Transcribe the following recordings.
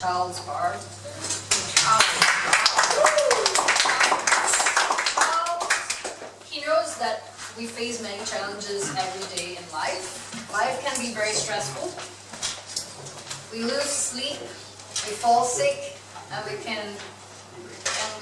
Charles Bart. He knows that we face many challenges every day in life. Life can be very stressful. We lose sleep, we fall sick, and we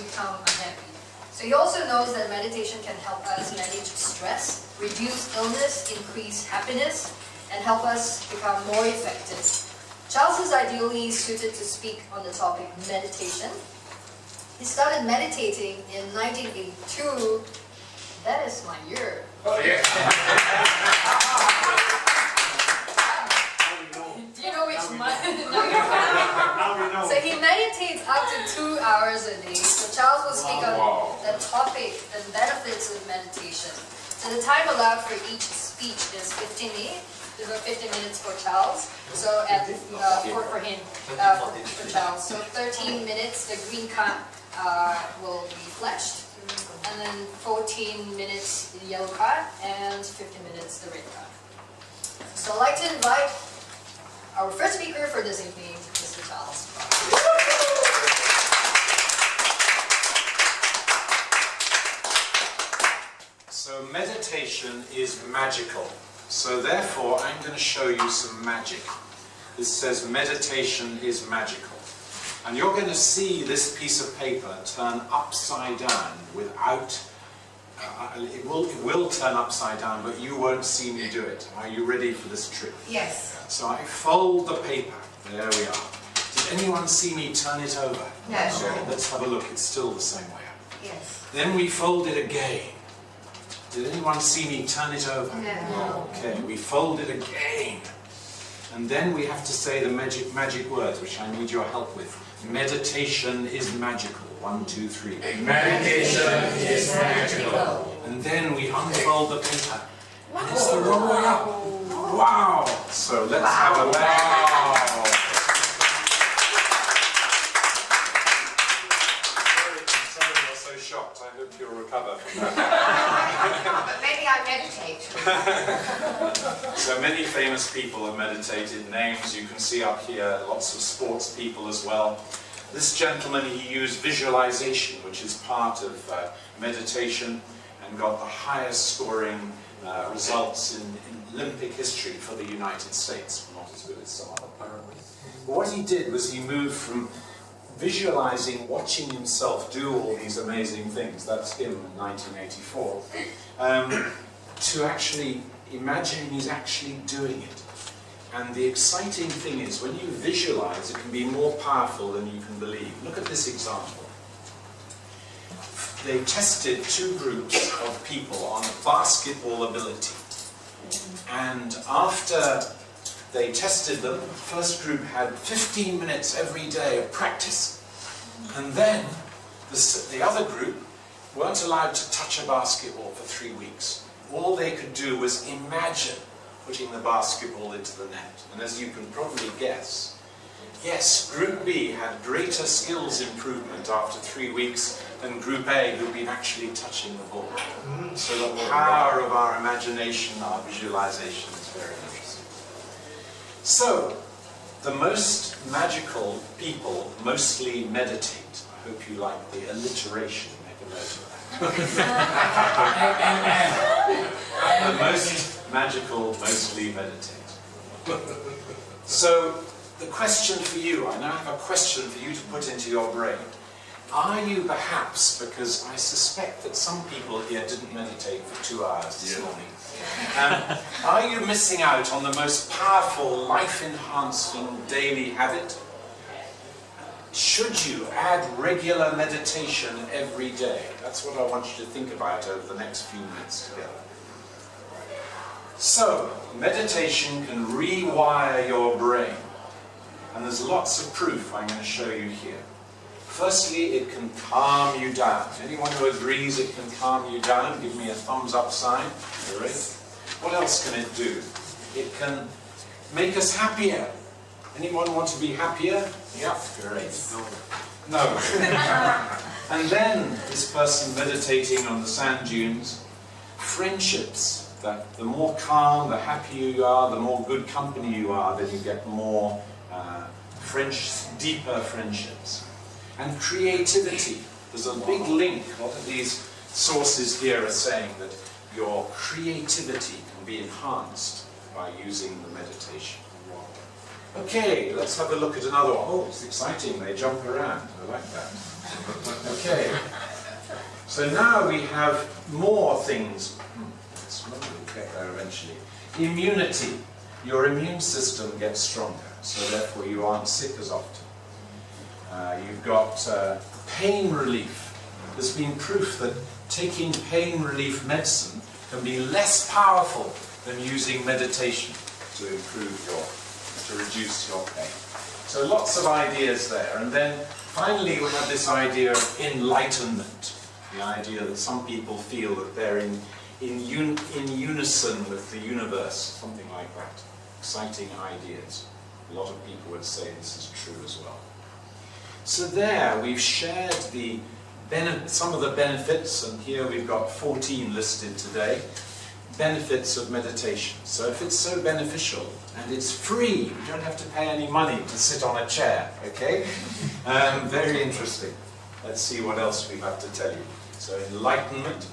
become unhappy. So he also knows that meditation can help us manage stress, reduce illness, increase happiness, and help us become more effective. Charles is ideally suited to speak on the topic meditation. He started meditating in 1982. That is my year. Oh, yeah. Do you know which month? No, you don't. So he meditates up to 2 hours a day. So Charles will speak on the topic and benefits of meditation. So the time allowed for each speech is 15 minutes. There's about 50 minutes for Charles. So for Charles. So 13 minutes, the green card will be flashed. And then 14 minutes the yellow card, and 15 minutes the red card. So I'd like to invite our first speaker for this evening, Mr. Charles. So meditation is magical. So therefore I'm going to show you some magic. This says meditation is magical. And you're going to see this piece of paper turn upside down without, it will turn upside down, but you won't see me do it. Are you ready for this trick? Yes. So I fold the paper. There we are. Did anyone see me turn it over? No. Okay, let's have a look. It's still the same way up. Yes. Then we fold it again. Did anyone see me turn it over? No. Okay, we fold it again. And then we have to say the magic words, which I need your help with. Meditation is magical. 1, 2, 3. Meditation is magical. And then we unfold the paper. And it's the wrong way up. Wow! So let's have a wow! Sorry you're so shocked. I hope you'll recover from that. But maybe I meditate. So many famous people have meditated. Names you can see up here, lots of sports people as well. This gentleman, he used visualization, which is part of meditation, and got the highest scoring results in Olympic history for the United States. Not as good as some other, apparently. But what he did was he moved from visualizing, watching himself do all these amazing things, that's him in 1984, to actually imagining he's actually doing it. And the exciting thing is, when you visualize, it can be more powerful than you can believe. Look at this example. They tested 2 groups of people on basketball ability. And after they tested them, the first group had 15 minutes every day of practice. And then the other group weren't allowed to touch a basketball for 3 weeks. All they could do was imagine putting the basketball into the net. And as you can probably guess, yes, Group B had greater skills improvement after 3 weeks than Group A, who'd been actually touching the ball. So the power of our imagination, our visualization is very interesting. So, the most magical people mostly meditate. I hope you like the alliteration. Make a note of that. The most magical mostly meditate. So, the question for you, I now have a question for you to put into your brain. Are you perhaps, because I suspect that some people here didn't meditate for 2 hours this morning, are you missing out on the most powerful, life-enhancing daily habit? Should you add regular meditation every day? That's what I want you to think about over the next few minutes together. So, meditation can rewire your brain. And there's lots of proof I'm going to show you here. Firstly, it can calm you down. Anyone who agrees it can calm you down, give me a thumbs up sign. Great. What else can it do? It can make us happier. Anyone want to be happier? Yeah, great. No. And then, this person meditating on the sand dunes, friendships. That the more calm, the happier you are, the more good company you are, then you get more deeper friendships. And creativity. There's a big link. A lot of these sources here are saying that your creativity can be enhanced by using the meditation. Okay, let's have a look at another one. Oh, it's exciting. They jump around. I like that. Okay. So now we have more things. We'll get there eventually. Immunity. Your immune system gets stronger, so therefore you aren't sick as often. You've got pain relief. There's been proof that taking pain relief medicine can be less powerful than using meditation to reduce your pain. So lots of ideas there. And then finally we have this idea of enlightenment. The idea that some people feel that they're in unison with the universe, something like that. Exciting ideas. A lot of people would say this is true as well. So there, we've shared some of the benefits, and here we've got 14 listed today. Benefits of meditation. So if it's so beneficial, and it's free, you don't have to pay any money to sit on a chair, okay? Very interesting. Let's see what else we have to tell you. So enlightenment.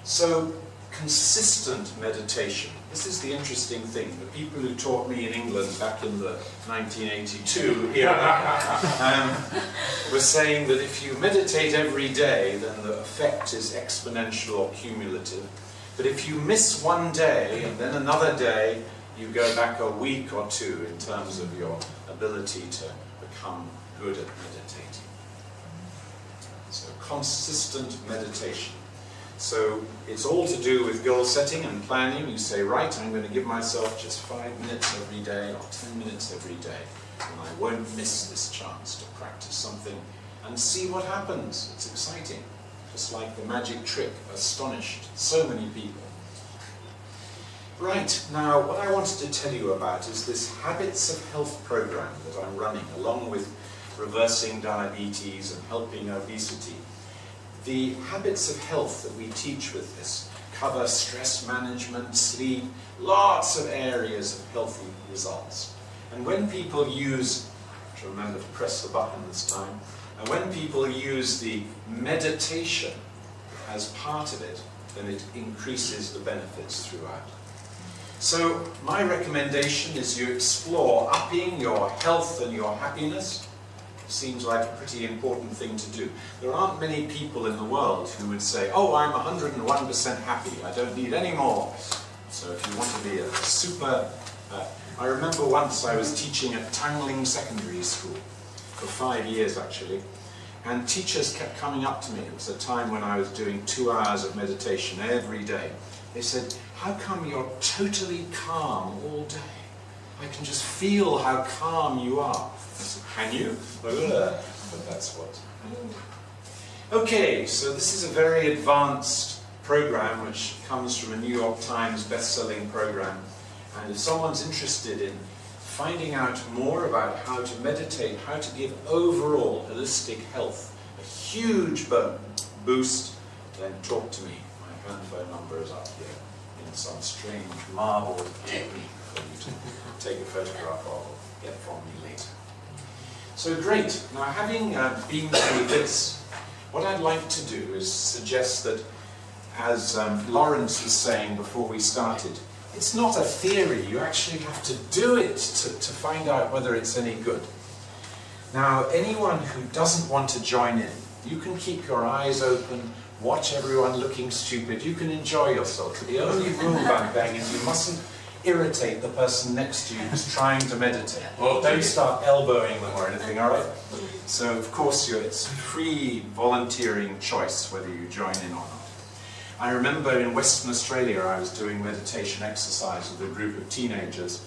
So consistent meditation. This is the interesting thing. The people who taught me in England back in the 1982 era were saying that if you meditate every day, then the effect is exponential or cumulative. But if you miss one day and then another day, you go back a week or two in terms of your ability to become good at meditating. So consistent meditation. So it's all to do with goal setting and planning. You say, right, I'm going to give myself just 5 minutes every day or 10 minutes every day, and I won't miss this chance to practice something and see what happens. It's exciting. Just like the magic trick astonished so many people. Right, now what I wanted to tell you about is this Habits of Health program that I'm running, along with reversing diabetes and helping obesity. The habits of health that we teach with this cover stress management, sleep, lots of areas of healthy results. And when people use, remember to press the button this time, and when people use the meditation as part of it, then it increases the benefits throughout. So my recommendation is you explore upping your health and your happiness. Seems like a pretty important thing to do. There aren't many people in the world who would say, oh, I'm 101% happy, I don't need any more. So if you want to be a super... I remember once I was teaching at Tangling Secondary School, for 5 years actually, and teachers kept coming up to me. It was a time when I was doing 2 hours of meditation every day. They said, how come you're totally calm all day? I can just feel how calm you are. I said, can you? But that's what. Okay, so this is a very advanced program which comes from a New York Times best-selling program. And if someone's interested in finding out more about how to meditate, how to give overall holistic health a huge boost, then talk to me. My handphone number is up here in some strange marble technique for you to take a photograph of or get from me later. So great. Now having been through this, what I'd like to do is suggest that, as Lawrence was saying before we started, it's not a theory. You actually have to do it to find out whether it's any good. Now, anyone who doesn't want to join in, you can keep your eyes open, watch everyone looking stupid, you can enjoy yourself. The only rule about bang is you mustn't irritate the person next to you who's trying to meditate. Well, don't start elbowing them or anything, all right? So, of course, it's free volunteering choice whether you join in or not. I remember in Western Australia I was doing meditation exercise with a group of teenagers,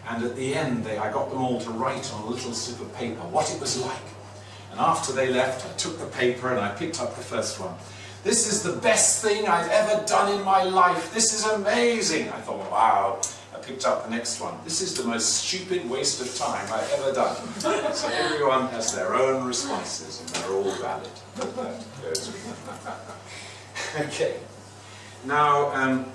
and at the end I got them all to write on a little slip of paper what it was like. And after they left, I took the paper and I picked up the first one. This is the best thing I've ever done in my life. This is amazing. I thought, wow. I picked up the next one. This is the most stupid waste of time I've ever done. So everyone has their own responses and they're all valid. Okay. Now,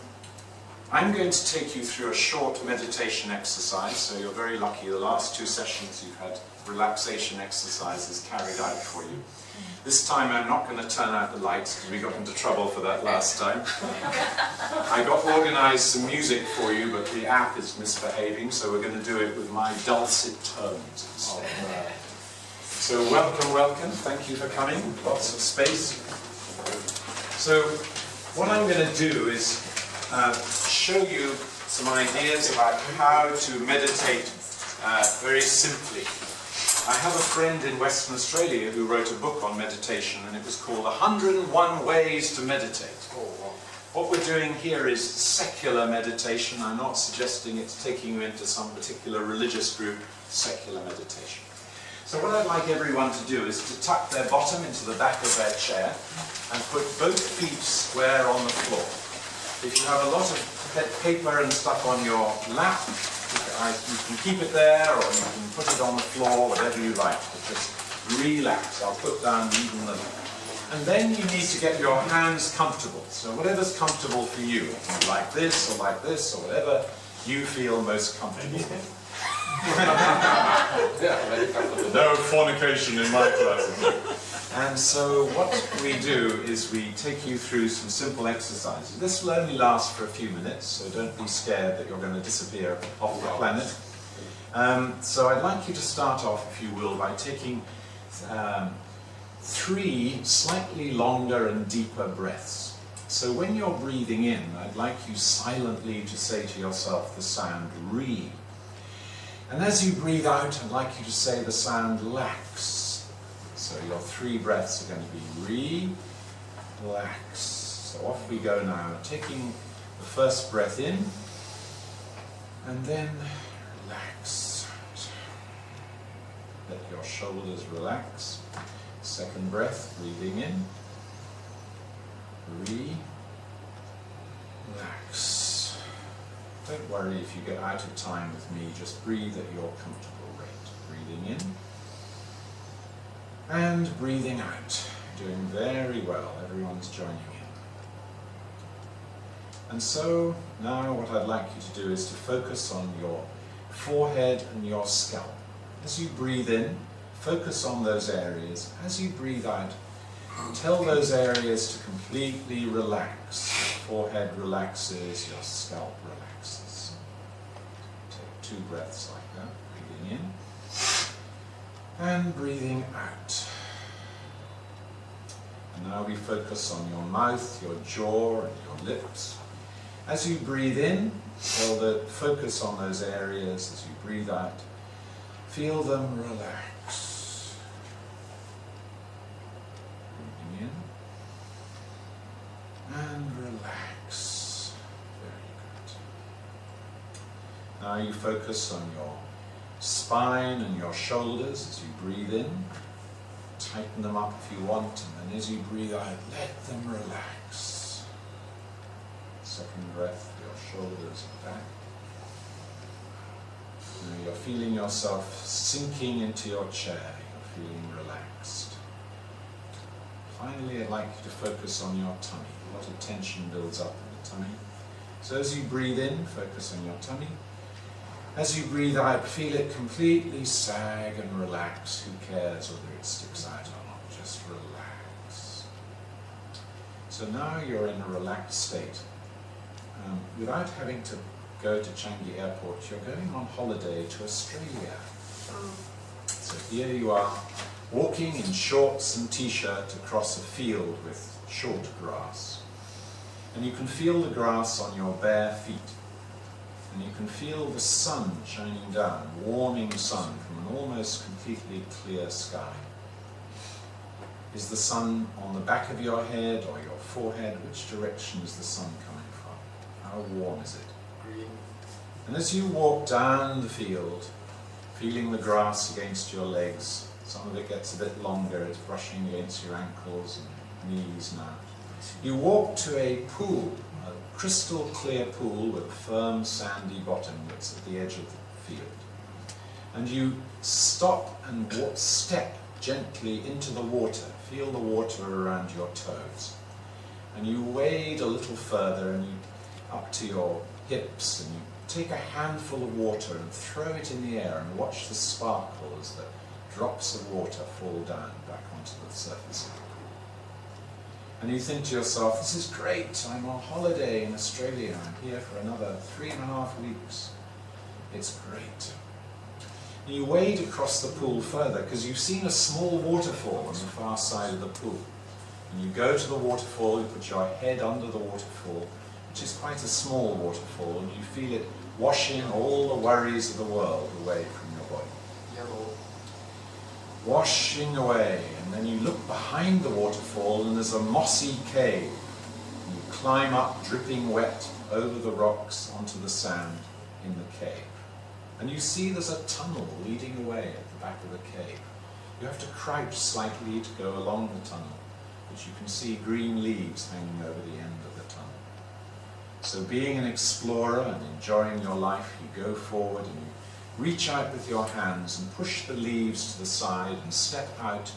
I'm going to take you through a short meditation exercise, so you're very lucky. The last 2 sessions you've had relaxation exercises carried out for you. This time I'm not going to turn out the lights because we got into trouble for that last time. I got organised some music for you, but the app is misbehaving, so we're going to do it with my dulcet tones instead. So welcome, welcome. Thank you for coming. Lots of space. So what I'm going to do is show you some ideas about how to meditate very simply. I have a friend in Western Australia who wrote a book on meditation, and it was called 101 Ways to Meditate. What we're doing here is secular meditation. I'm not suggesting it's taking you into some particular religious group, secular meditation. So what I'd like everyone to do is to tuck their bottom into the back of their chair and put both feet square on the floor. If you have a lot of paper and stuff on your lap, you can keep it there, or you can put it on the floor, whatever you like. But just relax. I'll put down even the... And then you need to get your hands comfortable. So whatever's comfortable for you, like this, or whatever you feel most comfortable with. No fornication in my class. And so what we do is we take you through some simple exercises. This will only last for a few minutes, so don't be scared that you're going to disappear off the planet. So I'd like you to start off, if you will, by taking 3 slightly longer and deeper breaths. So when you're breathing in, I'd like you silently to say to yourself the sound re. And as you breathe out, I'd like you to say the sound lax. So your 3 breaths are going to be relax. So off we go now, taking the first breath in, and then relax. Let your shoulders relax. Second breath, breathing in, relax. Don't worry if you get out of time with me, just breathe at your comfortable rate. Breathing in and breathing out. Doing very well, everyone's joining in. And so now what I'd like you to do is to focus on your forehead and your scalp. As you breathe in, focus on those areas. As you breathe out, tell those areas to completely relax. Your forehead relaxes, your scalp relaxes. Take 2 breaths like that, breathing in and breathing out. And now we focus on your mouth, your jaw and your lips. As you breathe in, focus on those areas. As you breathe out, feel them relax. Breathing in and relax. Very good. Now you focus on your spine and your shoulders. As you breathe in, tighten them up if you want, and then as you breathe out, let them relax. Second breath, your shoulders and back. Now you're feeling yourself sinking into your chair. You're feeling relaxed. Finally, I'd like you to focus on your tummy. A lot of tension builds up in the tummy. So as you breathe in, focus on your tummy. As you breathe out, feel it completely sag and relax. Who cares whether it sticks out or not? Just relax. So now you're in a relaxed state. Without having to go to Changi Airport, you're going on holiday to Australia. So here you are, walking in shorts and t-shirt across a field with short grass. And you can feel the grass on your bare feet. And you can feel the sun shining down, warming sun from an almost completely clear sky. Is the sun on the back of your head or your forehead? Which direction is the sun coming from? How warm is it? Green. And as you walk down the field, feeling the grass against your legs, some of it gets a bit longer, it's brushing against your ankles and knees now. You walk to a pool, a crystal clear pool with a firm sandy bottom that's at the edge of the field. And you stop and step gently into the water. Feel the water around your toes. And you wade a little further and you up to your hips, and you take a handful of water and throw it in the air and watch the sparkle as the drops of water fall down back onto the surface of the pool. And you think to yourself, this is great, I'm on holiday in Australia, I'm here for another 3.5 weeks. It's great. And you wade across the pool further because you've seen a small waterfall on the far side of the pool. And you go to the waterfall, you put your head under the waterfall, which is quite a small waterfall, and you feel it washing all the worries of the world away from your body. Washing away, and then you look behind the waterfall and there's a mossy cave. And you climb up, dripping wet, over the rocks onto the sand in the cave. And you see there's a tunnel leading away at the back of the cave. You have to crouch slightly to go along the tunnel, but you can see green leaves hanging over the end of the tunnel. So being an explorer and enjoying your life, you go forward and you reach out with your hands and push the leaves to the side and step out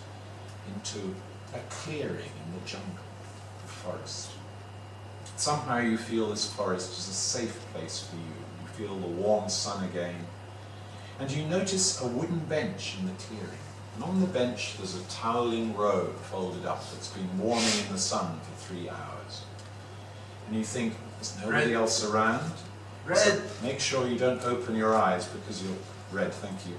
into a clearing in the jungle, the forest. Somehow you feel this forest is a safe place for you. You feel the warm sun again. And you notice a wooden bench in the clearing. And on the bench there's a toweling robe folded up that's been warming in the sun for 3 hours. And you think, there's nobody else around? Red. So make sure you don't open your eyes because you're red, thank you.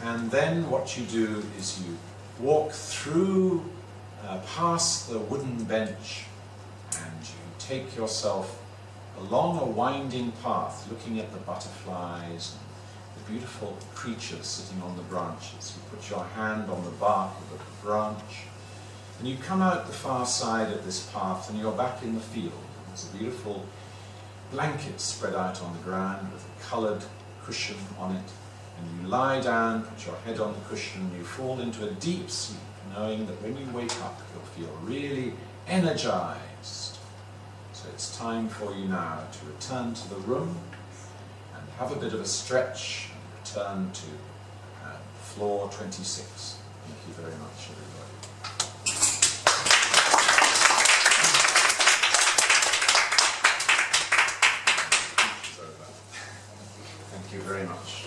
And then what you do is you walk through, past the wooden bench, and you take yourself along a winding path, looking at the butterflies and the beautiful creatures sitting on the branches. You put your hand on the bark of a branch, and you come out the far side of this path, and you're back in the field. There's a beautiful blanket spread out on the ground with a coloured cushion on it, and you lie down, put your head on the cushion, you fall into a deep sleep, knowing that when you wake up you'll feel really energized. So it's time for you now to return to the room and have a bit of a stretch and return to floor 26. Thank you very much, everybody. Thank you very much.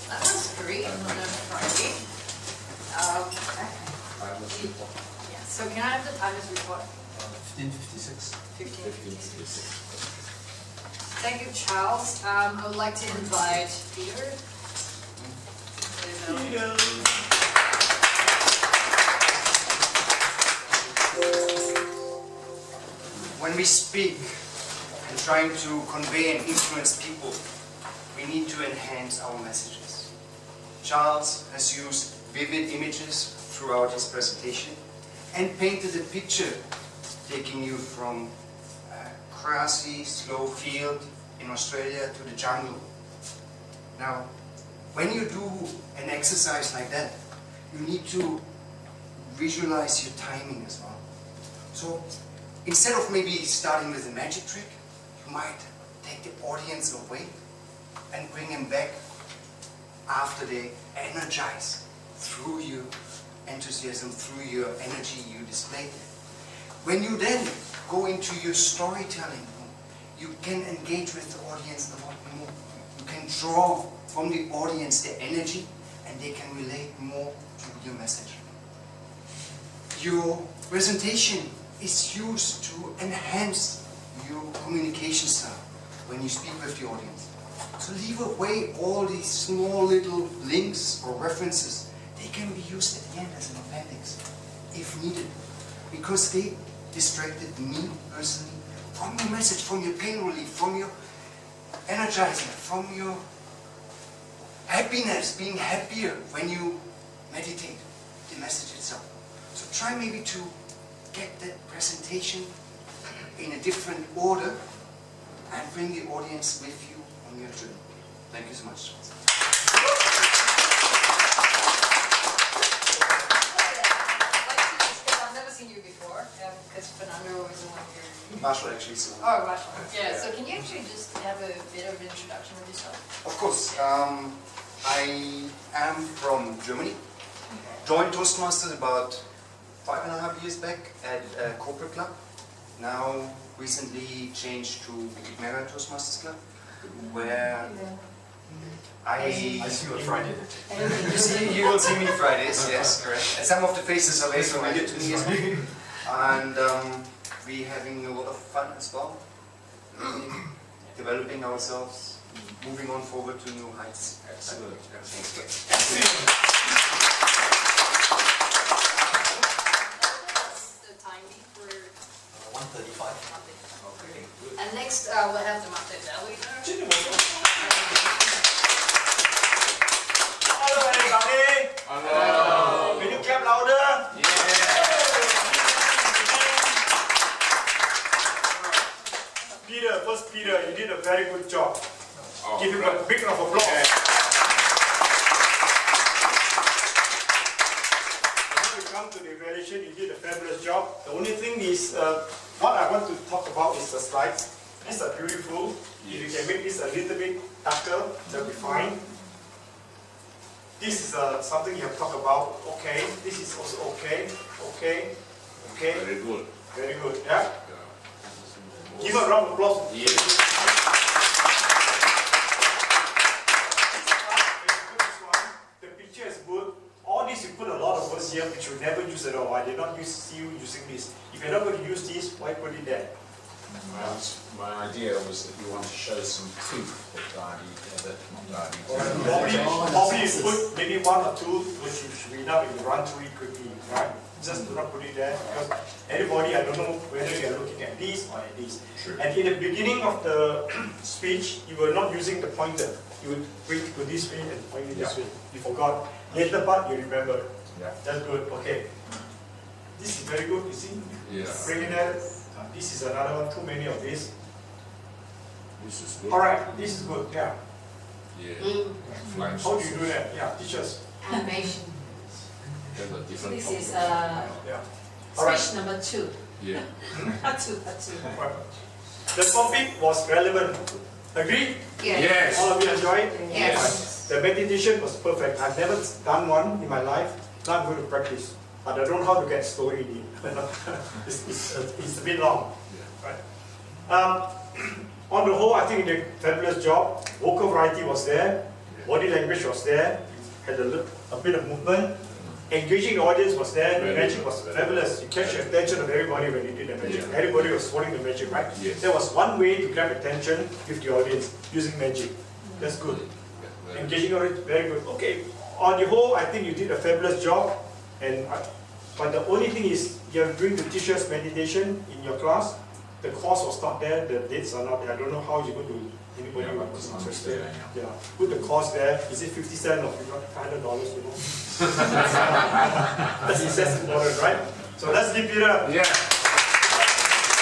That was great on a Friday. Yeah, so can I have the timers report? 15:56. 15:56. Thank you, Charles. I would like to invite Peter. When we speak and trying to convey and influence people, we need to enhance our messages. Charles has used vivid images throughout his presentation and painted a picture taking you from a grassy, slow field in Australia to the jungle. Now, when you do an exercise like that, you need to visualize your timing as well. So, instead of maybe starting with a magic trick, you might take the audience away and bring them back after they energize through your enthusiasm, through your energy you displayed. When you then go into your storytelling, you can engage with the audience a lot more. You can draw from the audience the energy, and they can relate more to your message. Your presentation is used to enhance your communication style when you speak with the audience. So leave away all these small little links or references. They can be used at the end as an appendix, if needed, because they distracted me personally from your message, from your pain relief, from your energizer, from your happiness, being happier when you meditate the message itself. So try maybe to get that presentation in a different order and bring the audience with you on your journey. Thank you so much. I've never seen you before, because Fernando was the one here. Marshall actually. Oh, Marshall. Yeah, so can you actually just have a bit of an introduction of yourself? Of course. I am from Germany. Joined Toastmasters about 5.5 years back at a corporate club now recently changed to Mega Toastmasters Club, where I see you on Friday. you will see me Fridays, yes, correct. And some of the faces are very familiar to me as well. And we're having a lot of fun as well, developing ourselves, moving on forward to new heights. Excellent. The timing for 1:35. Okay, good. and next we'll have the multi-evaluator. Hello everybody. Hello. Can you clap louder? Peter, first Peter, you did a very good job. Oh, Give him a big round of applause. When we come to the evaluation, you did a fabulous job. The only thing is, what I want to talk about is the slides. These are beautiful. If you can make this a little bit darker, that'll be fine. This is something you have to talk about. Okay, this is also okay. Okay, okay. Very good. Very good. Yeah. Give a round of applause. The picture is good. All this you put a lot of words here which you never use at all. I did not see you using this. If you're not going to use this, why put it there? My idea was that you want to show some proof that Probably you put maybe one or two which you should be enough if you run through it quickly, right? Just do not put it there because everybody, I don't know whether you are looking at this or at this. Sure. And in the beginning of the speech, you were not using the pointer. You would point to this way and point it this way. You forgot. Later part, you remember. Yeah. That's good. Okay. This is very good, you see? Yeah. Bringing that. This is another one. Too many of this. This is good. Alright, this is good. Yeah. Yeah. Flying How do you do saucers. that? Yeah, teach us. Animation. There's a different This is Yeah. Alright. speech number 2. Yeah. Part 2, part 2. The topic was relevant. Agreed? Yes. All of you enjoy it? Yes. The meditation was perfect. I've never done one in my life. Now I'm going to practice. But I don't know how to get story in. It's a bit long. Right? On the whole, I think you did a fabulous job. Vocal variety was there. Body language was there. Had a bit of movement. Engaging the audience was there. The magic was fabulous. You catch the attention of everybody when you did the magic. Yeah. Everybody was following the magic, right? Yes. There was one way to grab attention with the audience, using magic. That's good. Engaging audience, very good. Okay, on the whole, I think you did a fabulous job. But the only thing is, you're going to teach us meditation in your class. The course was not there, the dates are not there. I don't know how you're going to, anybody who was interested. Yeah. Put the cost there. Is it 50 cents or $500, you know? That's important, right? So let's give it up. Yeah.